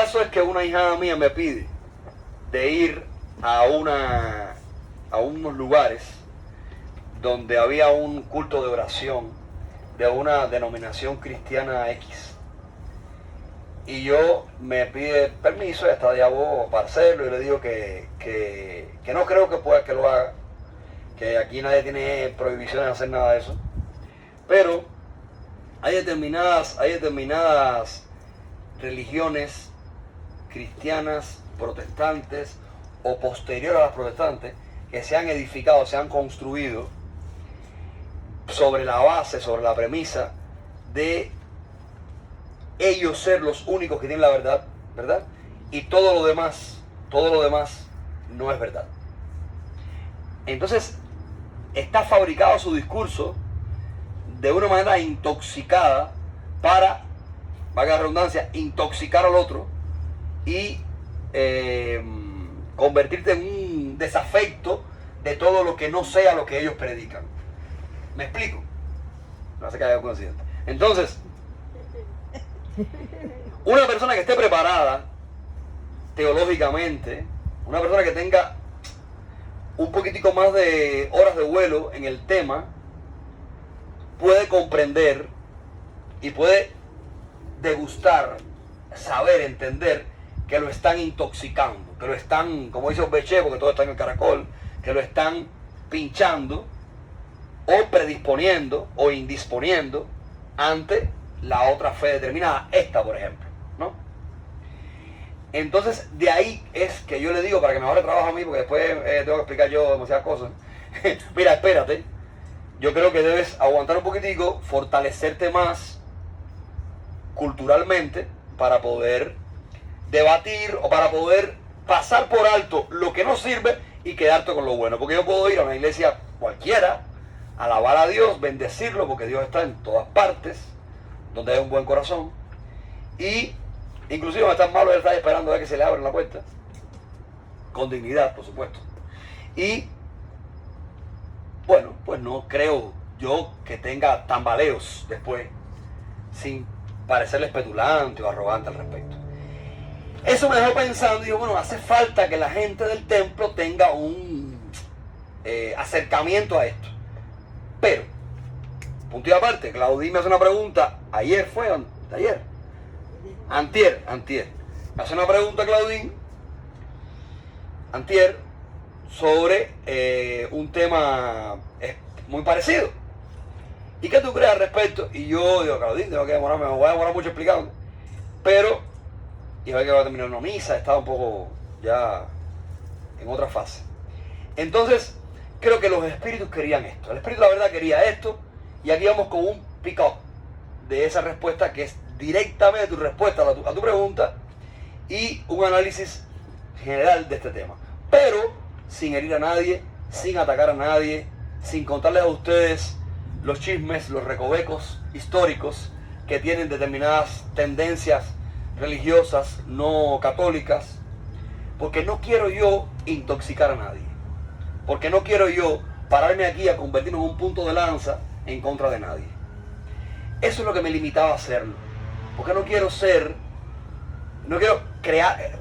caso es que una hijada mía me pide de ir a unos lugares donde había un culto de oración de una denominación cristiana X. Y yo me pide permiso, ya está de abogado para hacerlo, y le digo que no creo que lo haga, que aquí nadie tiene prohibición de hacer nada de eso. Pero hay determinadas religiones cristianas, protestantes o posteriores a las protestantes que se han edificado, se han construido sobre la base, sobre la premisa de ellos ser los únicos que tienen la verdad, ¿verdad? Y todo lo demás no es verdad. Entonces, está fabricado su discurso de una manera intoxicada para, valga la redundancia, intoxicar al otro y convertirte en un desafecto de todo lo que no sea lo que ellos predican. ¿Me explico? No sé qué haya consciente. Entonces, una persona que esté preparada teológicamente, una persona que tenga un poquitico más de horas de vuelo en el tema, puede comprender y puede degustar, saber, entender que lo están intoxicando, que lo están, como dice Obeche, porque todo está en el caracol, que lo están pinchando o predisponiendo o indisponiendo ante la otra fe determinada, esta por ejemplo, ¿no? Entonces de ahí es que yo le digo, para que me ahorre trabajo a mí, porque después tengo que explicar yo demasiadas cosas. Mira, espérate, yo creo que debes aguantar un poquitico, fortalecerte más culturalmente para poder debatir o para poder pasar por alto lo que no sirve y quedarte con lo bueno, porque yo puedo ir a una iglesia cualquiera, alabar a Dios, bendecirlo, porque Dios está en todas partes donde hay un buen corazón, y inclusive donde están malos, él está esperando a que se le abra la puerta, con dignidad, por supuesto. Y bueno, pues no creo yo que tenga tambaleos después, sin parecerles petulante o arrogante al respecto. Eso me dejó pensando, y digo, bueno, hace falta que la gente del templo tenga un acercamiento a esto. Pero, punto y aparte, Claudín me hace una pregunta, ayer, me hace una pregunta Claudín, antier, sobre un tema muy parecido. ¿Y qué tú crees al respecto? Y yo digo, Claudín, tengo que demorarme, me voy a demorar mucho explicando, pero, y a ver que voy a terminar una misa, estaba un poco ya en otra fase. Entonces, creo que los espíritus querían esto. El espíritu, la verdad, quería esto. Y aquí vamos con un pick-up de esa respuesta que es directamente tu respuesta a tu pregunta y un análisis general de este tema. Pero sin herir a nadie, sin atacar a nadie, sin contarles a ustedes los chismes, los recovecos históricos que tienen determinadas tendencias religiosas no católicas, porque no quiero yo intoxicar a nadie. Porque no quiero yo pararme aquí a convertirme en un punto de lanza en contra de nadie. Eso es lo que me limitaba a hacerlo. Porque no quiero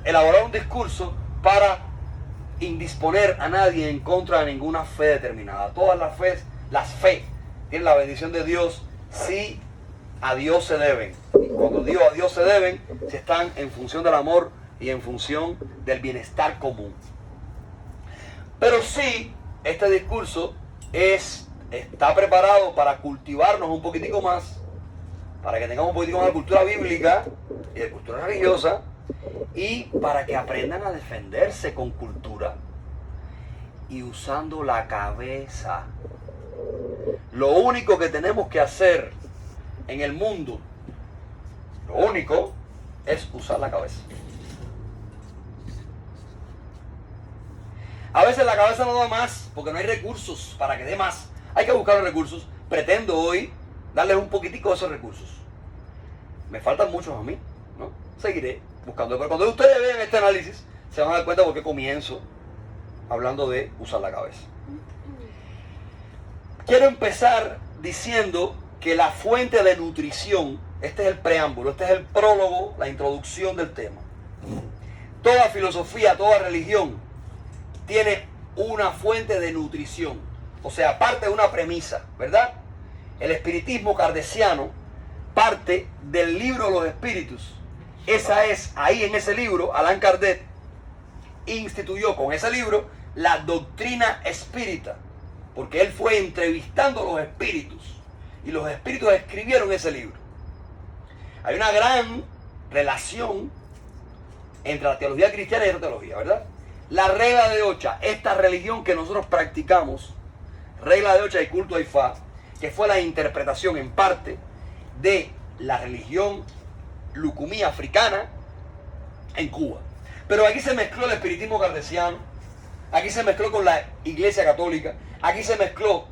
elaborar un discurso para indisponer a nadie en contra de ninguna fe determinada. Todas las fe tienen la bendición de Dios si a Dios se deben. Y cuando digo a Dios se deben, si están en función del amor y en función del bienestar común. Pero sí, este discurso está preparado para cultivarnos un poquitico más, para que tengamos un poquitico más de cultura bíblica y de cultura religiosa, y para que aprendan a defenderse con cultura y usando la cabeza. Lo único que tenemos que hacer en el mundo, lo único, es usar la cabeza. A veces la cabeza no da más porque no hay recursos para que dé más. Hay que buscar los recursos. Pretendo hoy darles un poquitico de esos recursos. Me faltan muchos a mí, ¿no? Seguiré buscando. Pero cuando ustedes vean este análisis, se van a dar cuenta por qué comienzo hablando de usar la cabeza. Quiero empezar diciendo que la fuente de nutrición, este es el preámbulo, este es el prólogo, la introducción del tema. Toda filosofía, toda religión tiene una fuente de nutrición. O sea, parte de una premisa, ¿verdad? El espiritismo kardeciano parte del libro de los espíritus. Esa es, ahí en ese libro, Allan Kardec instituyó con ese libro la doctrina espírita, porque él fue entrevistando a los espíritus y los espíritus escribieron ese libro. Hay una gran relación entre la teología cristiana y esta teología, ¿verdad? La regla de Ocha, esta religión que nosotros practicamos, regla de Ocha y culto a Ifá, que fue la interpretación en parte de la religión lucumí africana en Cuba. Pero aquí se mezcló el espiritismo kardeciano, aquí se mezcló con la iglesia católica, aquí se mezcló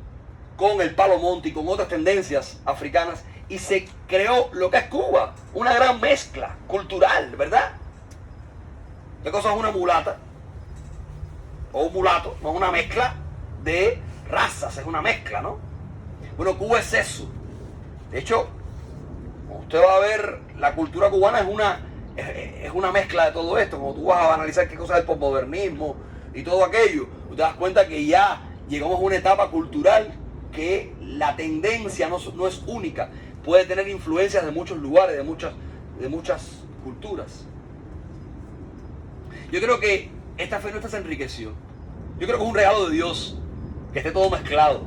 con el Palo Monte y con otras tendencias africanas y se creó lo que es Cuba, una gran mezcla cultural, ¿verdad? ¿Qué cosa es una mulata? O un mulato, no es una mezcla de razas, es una mezcla, ¿no? Bueno, Cuba es eso. De hecho, usted va a ver, la cultura cubana es una mezcla de todo esto. Como tú vas a analizar qué cosa es el posmodernismo y todo aquello, tú te das cuenta que ya llegamos a una etapa cultural que la tendencia no es única. Puede tener influencias de muchos lugares, de muchas culturas. Yo creo que esta fe nuestra se enriqueció. Yo creo que es un regalo de Dios que esté todo mezclado.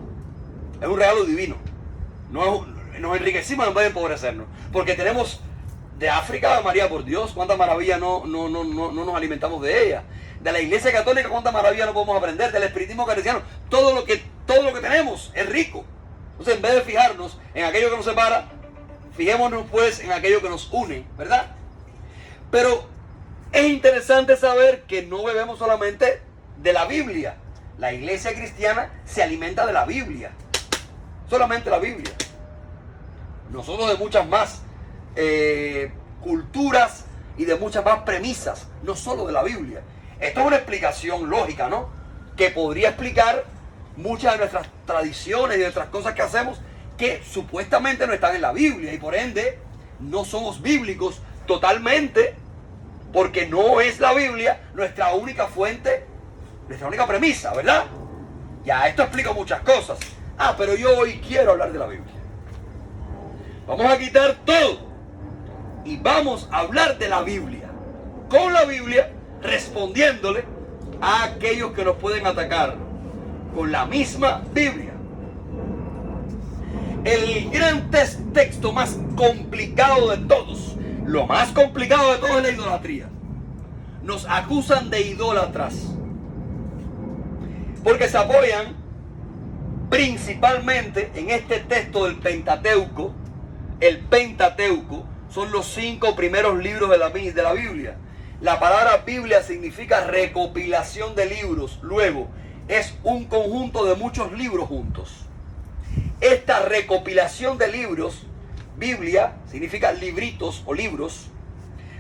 Es un regalo divino. Nos enriquecimos en vez de empobrecernos. Porque tenemos de África, María por Dios, cuánta maravilla no nos alimentamos de ella. De la Iglesia Católica, cuánta maravilla no podemos aprender. Del espiritismo kardeciano, todo lo que tenemos es rico. Entonces, en vez de fijarnos en aquello que nos separa, fijémonos pues en aquello que nos une, ¿verdad? Pero es interesante saber que no bebemos solamente de la Biblia. La iglesia cristiana se alimenta de la Biblia. Solamente la Biblia. Nosotros de muchas más culturas y de muchas más premisas, no solo de la Biblia. Esto es una explicación lógica, ¿no? Que podría explicar muchas de nuestras tradiciones y de nuestras cosas que hacemos que supuestamente no están en la Biblia y por ende no somos bíblicos totalmente, porque no es la Biblia nuestra única fuente, nuestra única premisa, ¿verdad? Ya, esto explica muchas cosas. Pero yo hoy quiero hablar de la Biblia. Vamos a quitar todo y vamos a hablar de la Biblia. Con la Biblia, respondiéndole a aquellos que nos pueden atacar con la misma Biblia. El gran texto más complicado de todos, lo más complicado de todo es la idolatría. Nos acusan de idólatras porque se apoyan principalmente en este texto del Pentateuco. El Pentateuco son los 5 primeros libros de la Biblia. La palabra Biblia significa recopilación de libros. Luego, es un conjunto de muchos libros juntos. Esta recopilación de libros, Biblia, significa libritos o libros,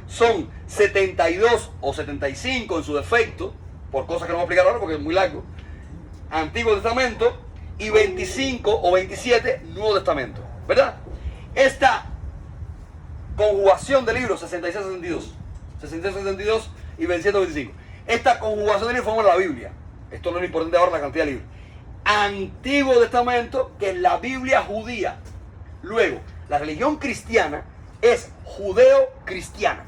son 72 o 75 en su defecto, por cosas que no voy a explicar ahora porque es muy largo, Antiguo Testamento, y 25 o 27 Nuevo Testamento, ¿verdad? Esta conjugación de libros, 66, 62, 66, 62 y 27, 25, esta conjugación de libros forma la Biblia. Esto no es lo importante ahora, la cantidad de libros. Antiguo Testamento, que es la Biblia judía. Luego, la religión cristiana es judeo-cristiana.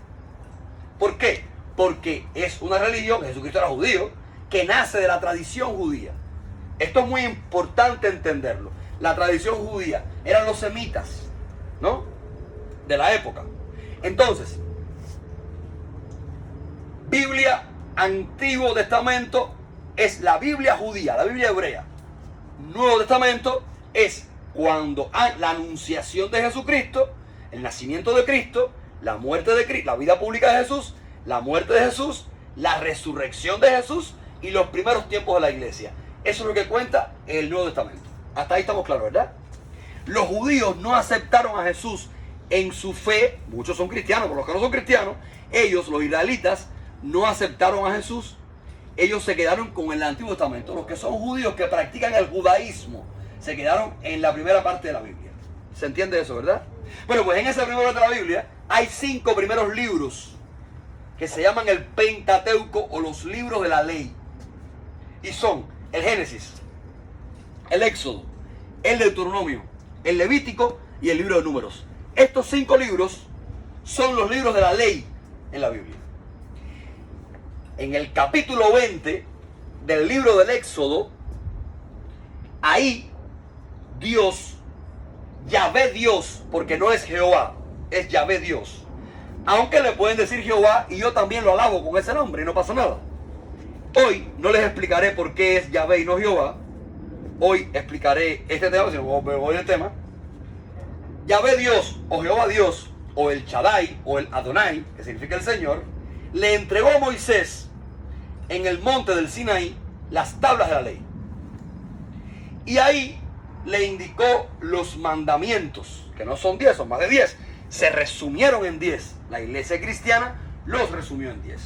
¿Por qué? Porque es una religión, Jesucristo era judío, que nace de la tradición judía. Esto es muy importante entenderlo. La tradición judía eran los semitas, ¿no? De la época. Entonces, Biblia, Antiguo Testamento, es la Biblia judía, la Biblia hebrea. Nuevo Testamento es cuando hay la anunciación de Jesucristo, el nacimiento de Cristo, la muerte de Cristo, la vida pública de Jesús, la muerte de Jesús, la resurrección de Jesús y los primeros tiempos de la iglesia. Eso es lo que cuenta el Nuevo Testamento. Hasta ahí estamos claros, ¿verdad? Los judíos no aceptaron a Jesús en su fe. Muchos son cristianos, pero los que no son cristianos, ellos, los israelitas, no aceptaron a Jesús. Ellos se quedaron con el Antiguo Testamento. Los que son judíos que practican el judaísmo se quedaron en la primera parte de la Biblia. ¿Se entiende eso, verdad? Bueno, pues en esa primera parte de la Biblia hay 5 primeros libros que se llaman el Pentateuco o los libros de la ley. Y son el Génesis, el Éxodo, el Deuteronomio, el Levítico y el libro de Números. Estos 5 libros son los libros de la ley en la Biblia. En el capítulo 20 del libro del Éxodo, ahí Dios, Yahvé Dios, porque no es Jehová, es Yahvé Dios. Aunque le pueden decir Jehová y yo también lo alabo con ese nombre y no pasa nada. Hoy no les explicaré por qué es Yahvé y no Jehová. Hoy explicaré este tema, si no voy al tema. Yahvé Dios o Jehová Dios o el Shaddai o el Adonai, que significa el Señor, le entregó a Moisés en el monte del Sinaí las tablas de la ley. Y ahí le indicó los mandamientos, que no son 10, son más de 10. Se resumieron en 10. La iglesia cristiana los resumió en 10.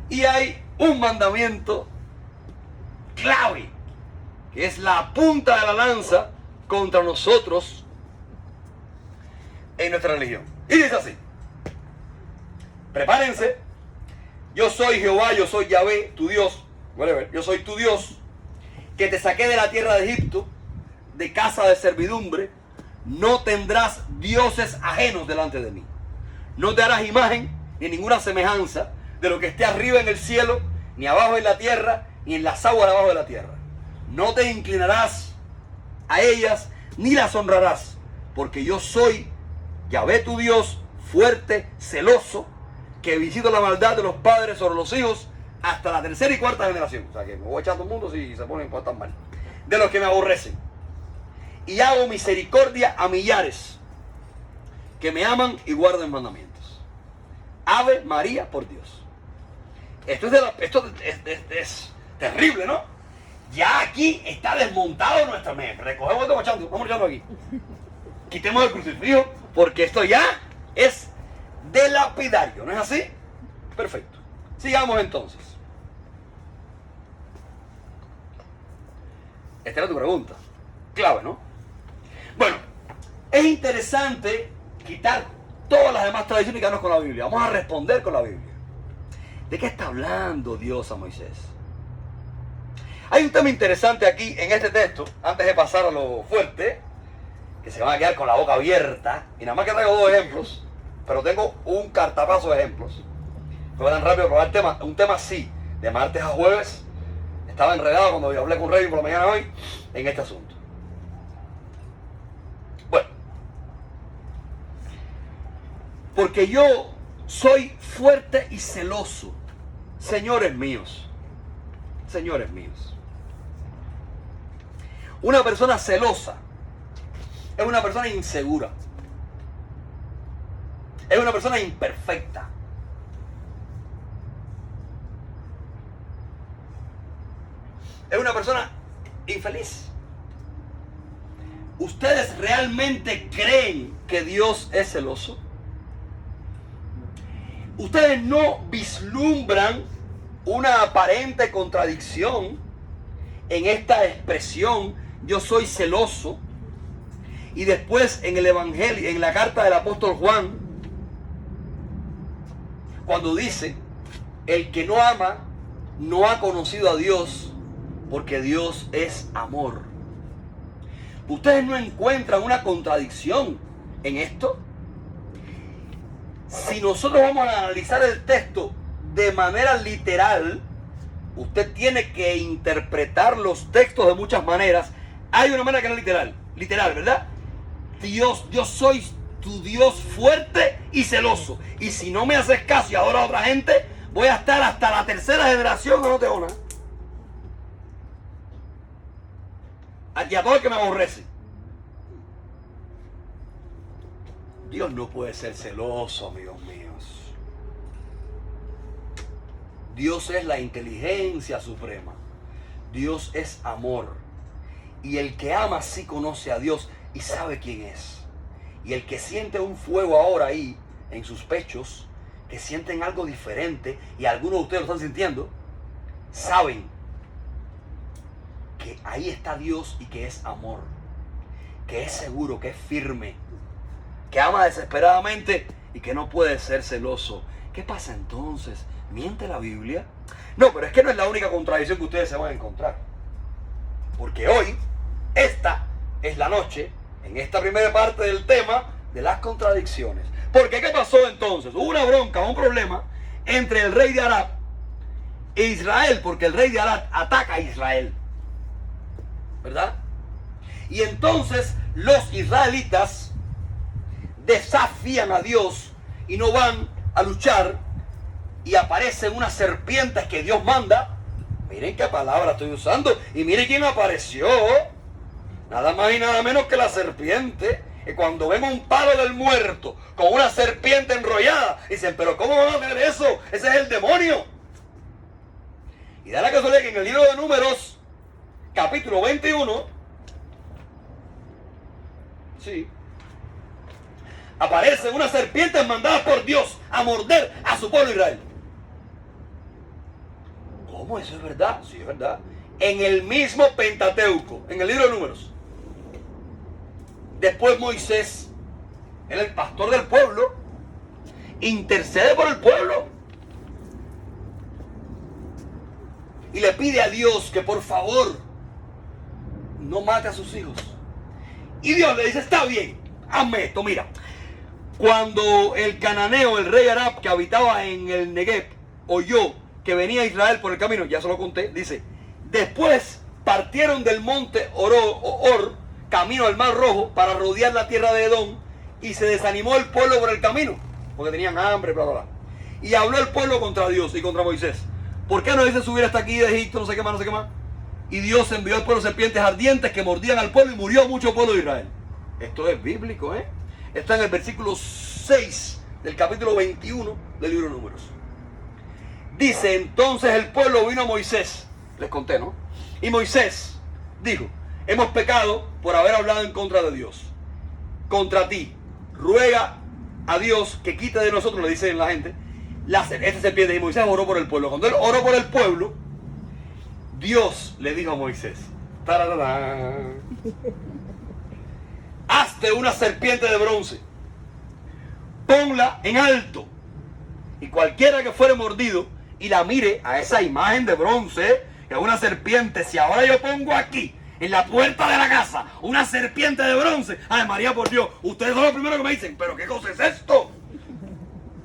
Y hay un mandamiento clave, que es la punta de la lanza contra nosotros en nuestra religión. Y dice así: prepárense, yo soy Jehová, yo soy Yahvé, tu Dios, whatever, yo soy tu Dios, que te saqué de la tierra de Egipto, de casa de servidumbre. No tendrás dioses ajenos delante de mí. No te harás imagen ni ninguna semejanza de lo que esté arriba en el cielo, ni abajo en la tierra, ni en las aguas abajo de la tierra. No te inclinarás a ellas, ni las honrarás, porque yo soy Yahvé tu Dios, fuerte, celoso, que visito la maldad de los padres sobre los hijos hasta la tercera y cuarta generación. O sea que me voy a echar a todo el mundo si se ponen tan mal. De los que me aborrecen. Y hago misericordia a millares que me aman y guardan mandamientos. Ave María por Dios. Esto es terrible, ¿no? Ya aquí está desmontado nuestra mente. Recogemos esto marchando, vamos echando aquí. Quitemos el crucifijo porque esto ya es de lapidario, ¿no es así? Perfecto. Sigamos entonces. Esta era tu pregunta. Clave, ¿no? Bueno, es interesante quitar todas las demás tradiciones y quedarnos con la Biblia. Vamos a responder con la Biblia. ¿De qué está hablando Dios a Moisés? Hay un tema interesante aquí en este texto, antes de pasar a lo fuerte, que se van a quedar con la boca abierta. Y nada más que traigo 2 ejemplos, pero tengo un cartapazo de ejemplos. Fue tan rápido probar el tema. Un tema así, de martes a jueves. Estaba enredado cuando yo hablé con Rey por la mañana hoy en este asunto. Bueno, porque yo soy fuerte y celoso, señores míos. Señores míos. Una persona celosa es una persona insegura. Es una persona imperfecta. Es una persona infeliz. ¿Ustedes realmente creen que Dios es celoso? ¿Ustedes no vislumbran una aparente contradicción en esta expresión, yo soy celoso? Y después en el Evangelio, en la carta del apóstol Juan, cuando dice, el que no ama no ha conocido a Dios, porque Dios es amor. ¿Ustedes no encuentran una contradicción en esto? Si nosotros vamos a analizar el texto de manera literal, usted tiene que interpretar los textos de muchas maneras. Hay una manera que no es literal, ¿verdad? Dios, yo soy tu Dios fuerte y celoso. Y si no me haces caso y ahora otra gente, voy a estar hasta la tercera generación que no te honra. Y a todo el que me aborrece. Dios no puede ser celoso, amigos míos. Dios es la inteligencia suprema. Dios es amor. Y el que ama sí conoce a Dios y sabe quién es. Y el que siente un fuego ahora ahí en sus pechos, que sienten algo diferente, y algunos de ustedes lo están sintiendo, saben que ahí está Dios y que es amor, que es seguro, que es firme, que ama desesperadamente y que no puede ser celoso, ¿qué pasa entonces? ¿Miente la Biblia? No, pero es que no es la única contradicción que ustedes se van a encontrar. Porque hoy, esta es la noche, en esta primera parte del tema, de las contradicciones. Porque ¿qué pasó entonces? Hubo una bronca, un problema entre el rey de Arad e Israel, porque el rey de Arad ataca a Israel, ¿verdad? Y entonces los israelitas desafían a Dios y no van a luchar, y aparecen unas serpientes que Dios manda. Miren qué palabra estoy usando, y miren quién apareció. Nada más y nada menos que la serpiente. Y cuando ven un palo del muerto con una serpiente enrollada, dicen, pero ¿cómo van a ver eso? Ese es el demonio. Y da la casualidad que en el libro de Números, capítulo 21, sí, aparecen unas serpientes mandadas por Dios a morder a su pueblo Israel. ¿Cómo? ¿Eso es verdad? Sí, es verdad. En el mismo Pentateuco, en el libro de Números. Después Moisés, él, el pastor del pueblo, intercede por el pueblo y le pide a Dios que por favor no mate a sus hijos. Y Dios le dice, está bien, hazme esto, mira. Cuando el cananeo, el rey Arab que habitaba en el Negev, oyó que venía Israel por el camino, ya se lo conté, dice, después partieron del monte Or, camino al Mar Rojo, para rodear la tierra de Edom, y se desanimó el pueblo por el camino, porque tenían hambre, bla, bla, bla. Y habló el pueblo contra Dios y contra Moisés. ¿Por qué no dice subir hasta aquí de Egipto, no sé qué más, no sé qué más? Y Dios envió al pueblo serpientes ardientes que mordían al pueblo y murió mucho pueblo de Israel. Esto es bíblico, ¿eh? Está en el versículo 6 del capítulo 21 del libro de Números. Dice, entonces el pueblo vino a Moisés. Les conté, ¿no? Y Moisés dijo, hemos pecado por haber hablado en contra de Dios. Contra ti, ruega a Dios que quite de nosotros, le dice la gente, esta serpiente. Y Moisés oró por el pueblo. Cuando él oró por el pueblo, Dios le dijo a Moisés, ¡tararán! Hazte una serpiente de bronce, ponla en alto, y cualquiera que fuere mordido y la mire a esa imagen de bronce, que es una serpiente, si ahora yo pongo aquí, en la puerta de la casa, una serpiente de bronce, ay María, por Dios, ustedes son los primeros que me dicen, pero ¿qué cosa es esto?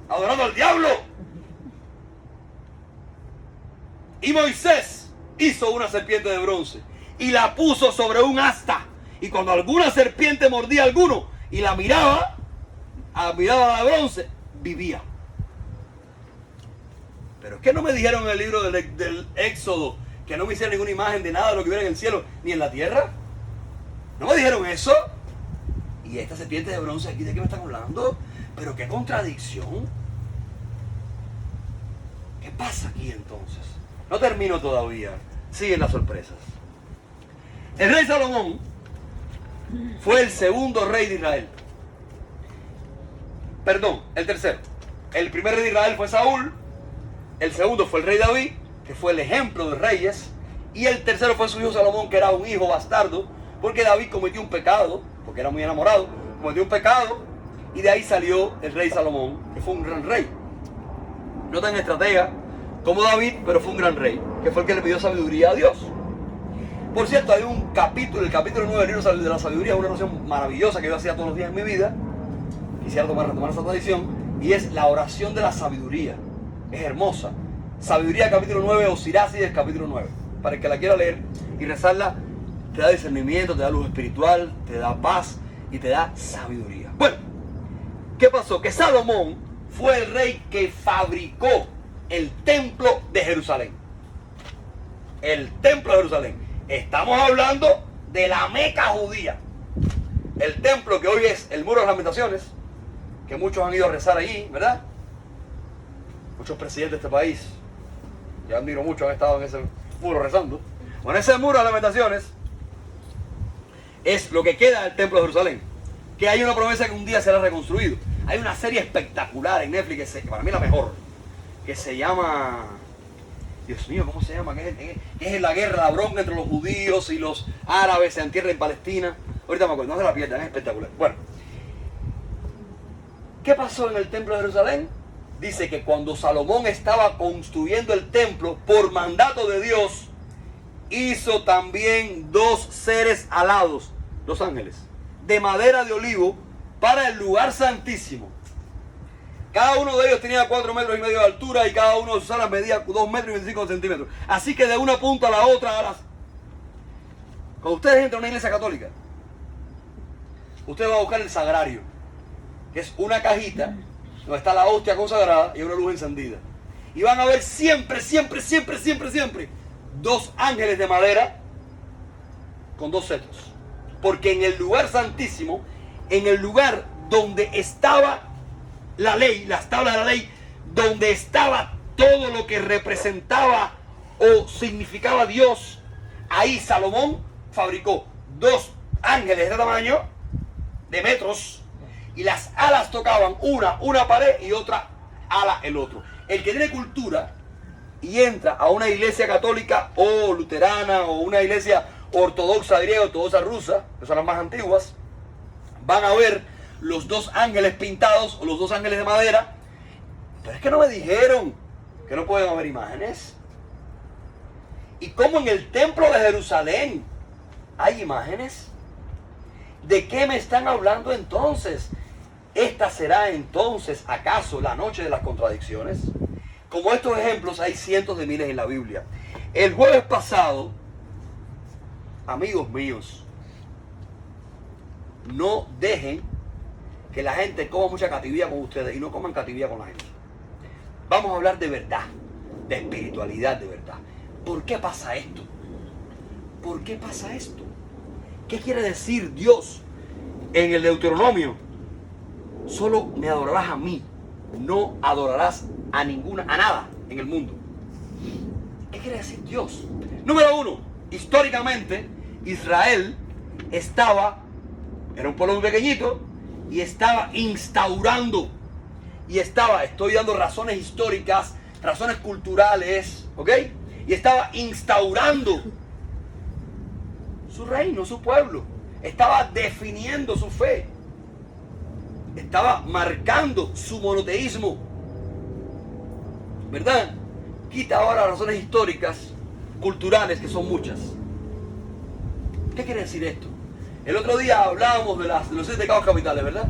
Adorando al diablo. Y Moisés hizo una serpiente de bronce y la puso sobre un asta. Y cuando alguna serpiente mordía a alguno y la miraba la de bronce, vivía. Pero es que no me dijeron en el libro del Éxodo que no me hicieron ninguna imagen de nada de lo que hubiera en el cielo ni en la tierra. ¿No me dijeron eso? Y esta serpiente de bronce aquí, ¿de qué me están hablando? Pero qué contradicción. ¿Qué pasa aquí entonces? No termino todavía. Siguen las sorpresas. El rey Salomón fue el segundo rey de Israel. Perdón, el tercero. El primer rey de Israel fue Saúl. El segundo fue el rey David, que fue el ejemplo de reyes. Y el tercero fue su hijo Salomón, que era un hijo bastardo, porque David cometió un pecado, porque era muy enamorado, cometió un pecado, y de ahí salió el rey Salomón, que fue un gran rey. No tan estratega como David, pero fue un gran rey, que fue el que le pidió sabiduría a Dios. Por cierto, hay un capítulo, el capítulo 9 del libro de la sabiduría, una oración maravillosa que yo hacía todos los días en mi vida. Quisiera retomar esa tradición, y es la oración de la sabiduría. Es hermosa. Sabiduría, capítulo 9, o Sirácides, capítulo 9. Para el que la quiera leer y rezarla, te da discernimiento, te da luz espiritual, te da paz y te da sabiduría. Bueno, ¿qué pasó? Que Salomón fue el rey que fabricó el templo de Jerusalén. El templo de Jerusalén. Estamos hablando de la Meca judía. El templo que hoy es el Muro de las Lamentaciones, que muchos han ido a rezar allí, ¿verdad? Muchos presidentes de este país, yo admiro mucho, han estado en ese muro rezando. Bueno, ese Muro de las Lamentaciones es lo que queda del templo de Jerusalén, que hay una promesa que un día será reconstruido. Hay una serie espectacular en Netflix, que para mí la mejor, que se llama, Dios mío, ¿cómo se llama? Que es la guerra, la bronca entre los judíos y los árabes en tierra en Palestina. Ahorita me acuerdo, no se la pierdan, es espectacular. Bueno, ¿qué pasó en el templo de Jerusalén? dice que cuando Salomón estaba construyendo el templo, por mandato de Dios, hizo también 2 seres alados, 2 ángeles, de madera de olivo, para el lugar santísimo. Cada uno de ellos tenía 4,5 metros de altura, y cada uno de sus alas medía 2 metros y 25 centímetros. Así que de una punta a la otra, cuando ustedes entran a una iglesia católica, ustedes van a buscar el sagrario, que es una cajita donde está la hostia consagrada y una luz encendida. Y van a ver siempre 2 ángeles de madera con 2 cetros. Porque en el lugar santísimo, en el lugar donde estaba la ley, las tablas de la ley, donde estaba todo lo que representaba o significaba Dios, ahí Salomón fabricó 2 ángeles de este tamaño, de metros, y las alas tocaban una pared y otra ala el otro. El que tiene cultura y entra a una iglesia católica o luterana o una iglesia ortodoxa griega, ortodoxa rusa, que son las más antiguas, van a ver los 2 ángeles pintados o los 2 ángeles de madera. Pero es que no me dijeron que no pueden haber imágenes. ¿Y cómo en el templo de Jerusalén hay imágenes? ¿De qué me están hablando entonces? ¿Esta será entonces acaso la noche de las contradicciones? Como estos ejemplos hay cientos de miles en la Biblia. El jueves pasado, amigos míos, no dejen que la gente coma mucha cativía con ustedes y no coman cativía con la gente. Vamos a hablar de verdad, de espiritualidad de verdad. ¿Por qué pasa esto? ¿Por qué pasa esto? ¿Qué quiere decir Dios en el Deuteronomio? Solo me adorarás a mí, no adorarás a nada en el mundo. ¿Qué quiere decir Dios? Número 1, históricamente Israel era un pueblo muy pequeñito y estaba instaurando, estoy dando razones históricas, razones culturales, ¿ok? Y estaba instaurando su reino, su pueblo. Estaba definiendo su fe. Estaba marcando su monoteísmo. ¿Verdad? Quita ahora razones históricas, culturales, que son muchas. ¿Qué quiere decir esto? El otro día hablábamos de los 7 pecados capitales, ¿verdad?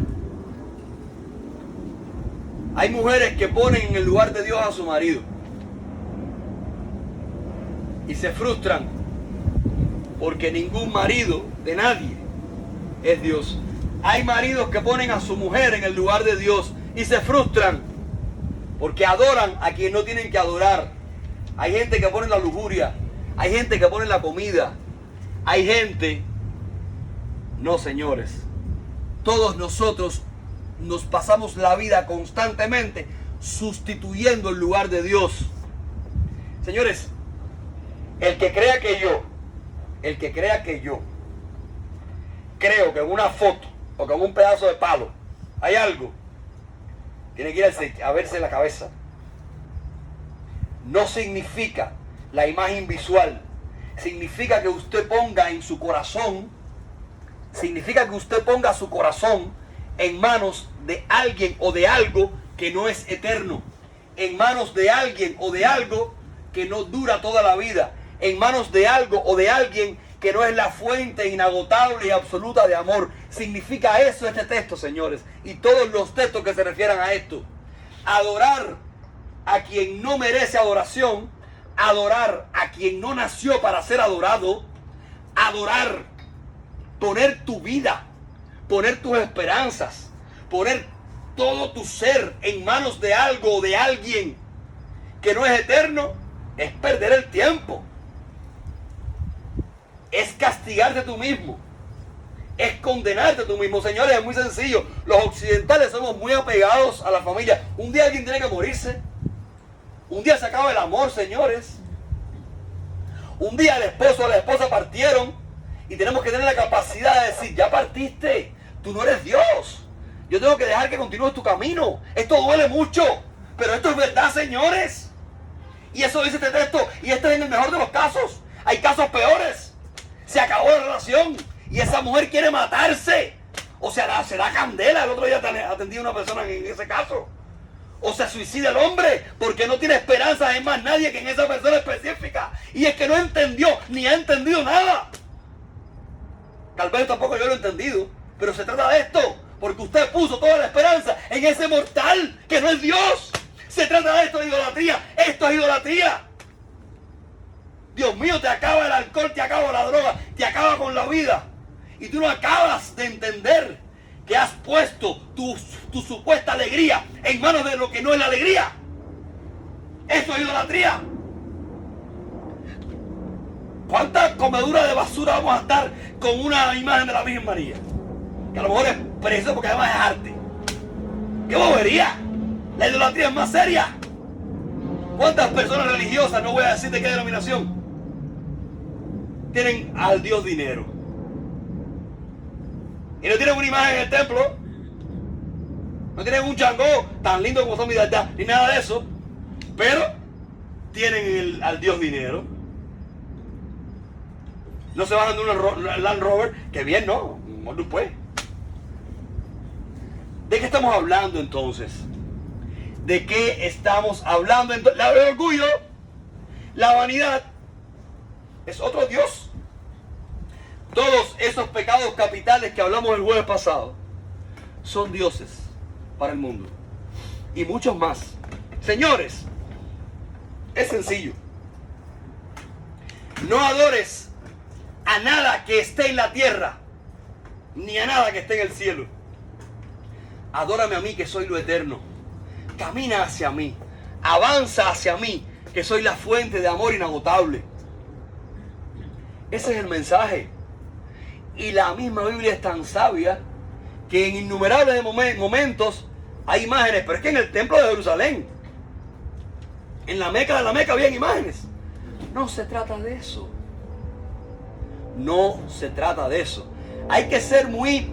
Hay mujeres que ponen en el lugar de Dios a su marido y se frustran porque ningún marido de nadie es Dios. Hay maridos que ponen a su mujer en el lugar de Dios y se frustran porque adoran a quien no tienen que adorar. Hay gente que pone la lujuria, hay gente que pone la comida, hay gente... No, señores, todos nosotros nos pasamos la vida constantemente sustituyendo el lugar de Dios. Señores, el que crea que yo creo que en una foto o que en un pedazo de palo hay algo, tiene que ir a verse la cabeza. No significa la imagen visual, significa que usted ponga en su corazón, su corazón en manos de alguien o de algo que no es eterno, en manos de alguien o de algo que no dura toda la vida, en manos de algo o de alguien que no es la fuente inagotable y absoluta de amor. Significa eso este texto, señores, y todos los textos que se refieran a esto. Adorar a quien no merece adoración, adorar a quien no nació para ser adorado, adorar, poner tu vida, poner tus esperanzas, poner todo tu ser en manos de algo o de alguien que no es eterno, es perder el tiempo. Es castigarte tú mismo. Es condenarte tú mismo. Señores, es muy sencillo. Los occidentales somos muy apegados a la familia. Un día alguien tiene que morirse. Un día se acaba el amor, señores. Un día el esposo o la esposa partieron y tenemos que tener la capacidad de decir, ya partiste, tú no eres Dios. Yo tengo que dejar que continúes tu camino. Esto duele mucho, pero esto es verdad, señores. Y eso dice este texto, y este es en el mejor de los casos. Hay casos peores. Se acabó la relación y esa mujer quiere matarse. O sea, se da candela. El otro día atendí a una persona en ese caso. o se suicida el hombre porque no tiene esperanza en más nadie que en esa persona específica. Y es que no entendió ni ha entendido nada. Tal vez tampoco yo lo he entendido, pero se trata de esto, porque usted puso toda la esperanza en ese mortal que no es Dios. Se trata de esto, de idolatría. Esto es idolatría. Dios mío, te acaba el alcohol, te acaba la droga, te acaba con la vida. Y tú no acabas de entender que has puesto tu supuesta alegría en manos de lo que no es la alegría. Eso es idolatría. ¿Cuánta comedura de basura vamos a estar con una imagen de la Virgen María? Que a lo mejor es precioso porque además es arte. ¡Qué bobería! La idolatría es más seria. ¿Cuántas personas religiosas, no voy a decir de qué denominación, tienen al Dios dinero? Y no tienen una imagen en el templo, no tienen un changó tan lindo como son mi Dada, ni nada de eso, pero tienen al Dios dinero. No se bajan de una Land Rover, que bien, ¿no? No puede. ¿De qué estamos hablando entonces? ¿De qué estamos hablando entonces? El orgullo, la vanidad, es otro Dios. Todos esos pecados capitales que hablamos el jueves pasado son dioses para el mundo. Y muchos más. Señores, es sencillo. No adores a nada que esté en la tierra, ni a nada que esté en el cielo. Adórame a mí, que soy lo eterno. Camina hacia mí, avanza hacia mí, que soy la fuente de amor inagotable. Ese es el mensaje. Y la misma Biblia es tan sabia que en innumerables momentos hay imágenes, pero es que en el templo de Jerusalén, en la Meca de la Meca, habían imágenes. No se trata de eso. No se trata de eso. Hay que ser muy,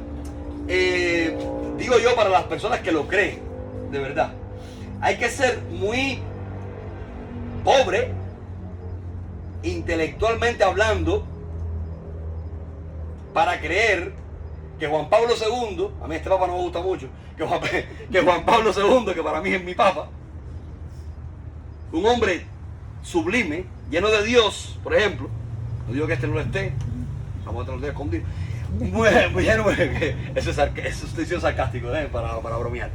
digo yo, para las personas que lo creen, de verdad, hay que ser muy pobre, intelectualmente hablando, para creer que Juan Pablo II, a mí este papa no me gusta mucho, que Juan Pablo II, que para mí es mi papa, un hombre sublime, lleno de Dios, por ejemplo, no digo que este no lo esté, vamos a tener escondido, muy lleno, eso estoy siendo sarcástico, para bromear,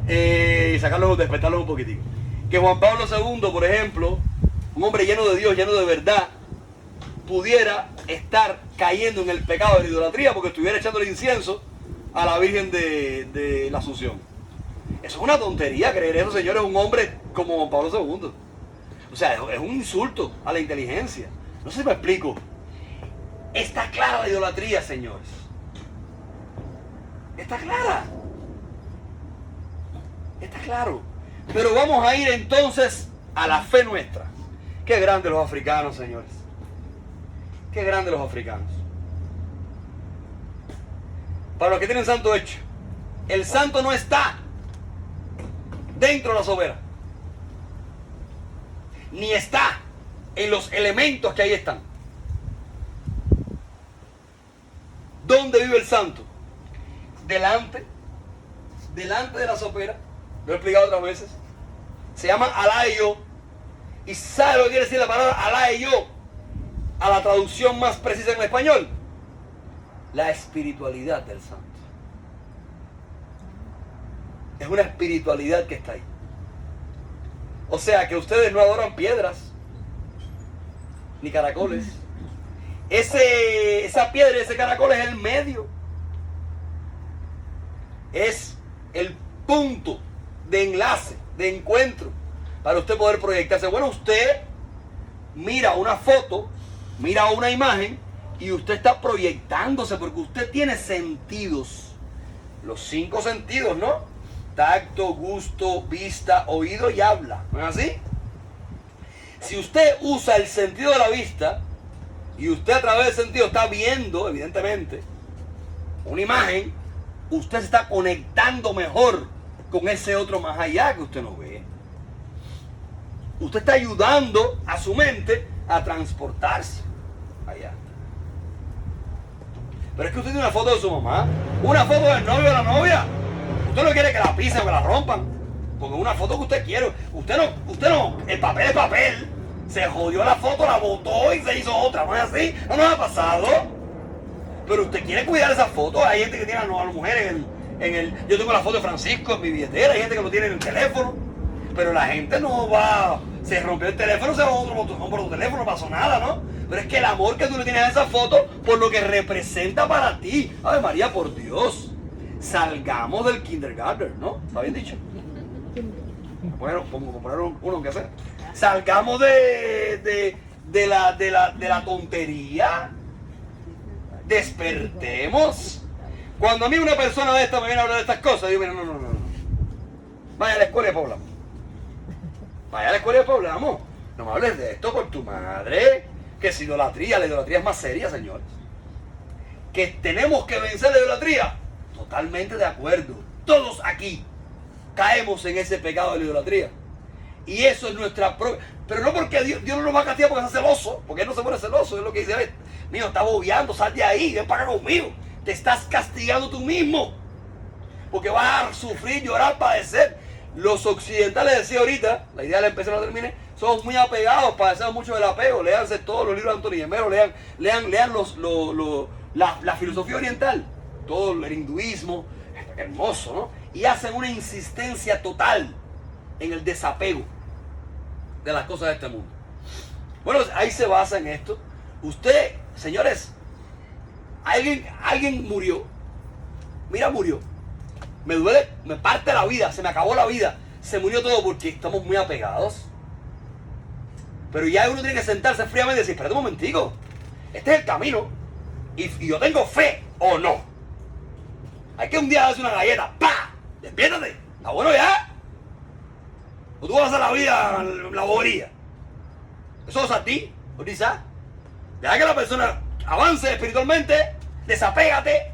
y despertarlo un poquitico. Que Juan Pablo II, por ejemplo, un hombre lleno de Dios, lleno de verdad, pudiera estar cayendo en el pecado de la idolatría porque estuviera echando el incienso a la Virgen de la Asunción. Eso es una tontería creer eso, señores, un hombre como Juan Pablo II. O sea, es un insulto a la inteligencia. No sé si me explico. Está clara la idolatría, señores. Está clara. Está claro. Pero vamos a ir entonces a la fe nuestra. Qué grandes los africanos, señores. Qué grandes los africanos. Para los que tienen santo hecho, el santo no está dentro de la sobera, ni está en los elementos que ahí están. ¿Dónde vive el santo? Delante de la sopera. Lo he explicado otras veces. Se llama Alá y yo. ¿Y sabe lo que quiere decir la palabra Alá y yo? A la traducción más precisa en español, la espiritualidad del santo. Es una espiritualidad que está ahí. O sea que ustedes no adoran piedras ni caracoles. Esa piedra y ese caracol es el medio, es el punto de enlace, de encuentro para usted poder proyectarse. Bueno, usted mira una foto, mira una imagen y usted está proyectándose porque usted tiene sentidos, los 5 sentidos, ¿no? Tacto, gusto, vista, oído y habla, ¿no es así? Si usted usa el sentido de la vista y usted a través del sentido está viendo, evidentemente, una imagen, usted se está conectando mejor con ese otro más allá que usted no ve. Usted está ayudando a su mente a transportarse allá. Pero es que usted tiene una foto de su mamá, una foto del novio o de la novia. Usted no quiere que la pisen o que la rompan. Porque una foto que usted quiere. Usted no, el papel es papel. Se jodió la foto, la botó y se hizo otra. ¿No es así? No nos ha pasado. Pero usted quiere cuidar esas fotos. Hay gente que tiene a las mujeres yo tengo la foto de Francisco en mi billetera. Hay gente que lo tiene en el teléfono. Pero la gente no va. Se rompió el teléfono, se va por tu teléfono, no pasó nada, ¿no? Pero es que el amor que tú le tienes a esa foto, por lo que representa para ti. Ave María, por Dios. Salgamos del kindergarten, ¿no? ¿Está bien dicho? Bueno, pongo poner uno aunque sea. Salgamos de la tontería. Despertemos. Cuando a mí una persona de esta me viene a hablar de estas cosas, digo, mira, no. Vaya a la escuela y después hablamos. Vaya a la escuela y después hablamos. No me hables de esto por tu madre. Que es idolatría. La idolatría es más seria, señores. Que tenemos que vencer la idolatría. Totalmente de acuerdo. Todos aquí caemos en ese pecado de la idolatría. Y eso es nuestra propia. Pero no porque Dios no nos va a castigar porque está celoso. Porque Él no se pone celoso. Es lo que dice, a ver, mío, está bobeando, sal de ahí, ven para acá conmigo. Te estás castigando tú mismo. Porque vas a sufrir, llorar, padecer. Los occidentales, decía ahorita, la idea la empecé, no la terminé, somos muy apegados, padecemos mucho del apego. Léanse todos los libros de Anthony Gemero, lean la filosofía oriental, todo el hinduismo, hermoso, ¿no? Y hacen una insistencia total en el desapego de las cosas de este mundo. Bueno, ahí se basa en esto. Usted, señores, alguien murió. Mira, murió. Me duele, me parte la vida, se me acabó la vida. Se murió todo porque estamos muy apegados. Pero ya uno tiene que sentarse fríamente y decir, espérate un momentico. Este es el camino. Y yo tengo fe o no. Hay que un día darse una galleta. ¡Pah! Despiértate. Está bueno ya. O tú vas a hacer la vida la bobería. Eso es a ti, Orisa. Deja que la persona avance espiritualmente. Desapégate.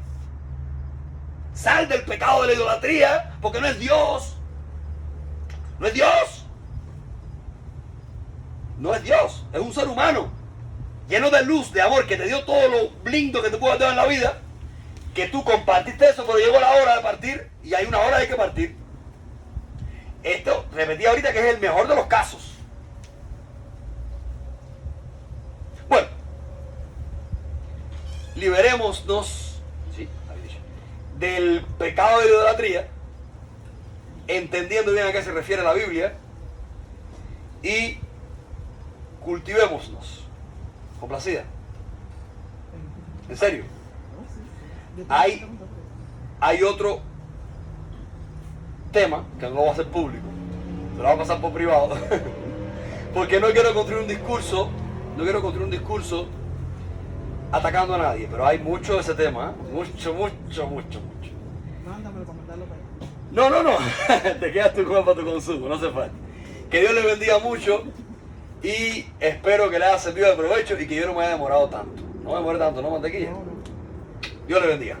Sal del pecado de la idolatría. Porque no es Dios. No es Dios. No es Dios. Es un ser humano. Lleno de luz, de amor, que te dio todo lo lindo que te puede dar en la vida. Que tú compartiste eso, pero llegó la hora de partir. Y hay una hora de que partir. Esto, repetí ahorita que es el mejor de los casos. Bueno, liberémonos, ¿sí? Del pecado de la idolatría, entendiendo bien a qué se refiere la Biblia, y cultivémonos. Complacida. ¿En serio? Hay otro tema que no va a ser público, se lo va a pasar por privado, porque no quiero construir un discurso atacando a nadie, pero hay mucho de ese tema, mucho. Mándamelo para mandarlo para allá. No, te quedas tu cuerpo para tu consumo, no hace falta. Que Dios les bendiga mucho y espero que les haya servido de provecho y que yo no me haya demorado tanto. No me demore tanto, ¿no, mantequilla? No. Dios les bendiga.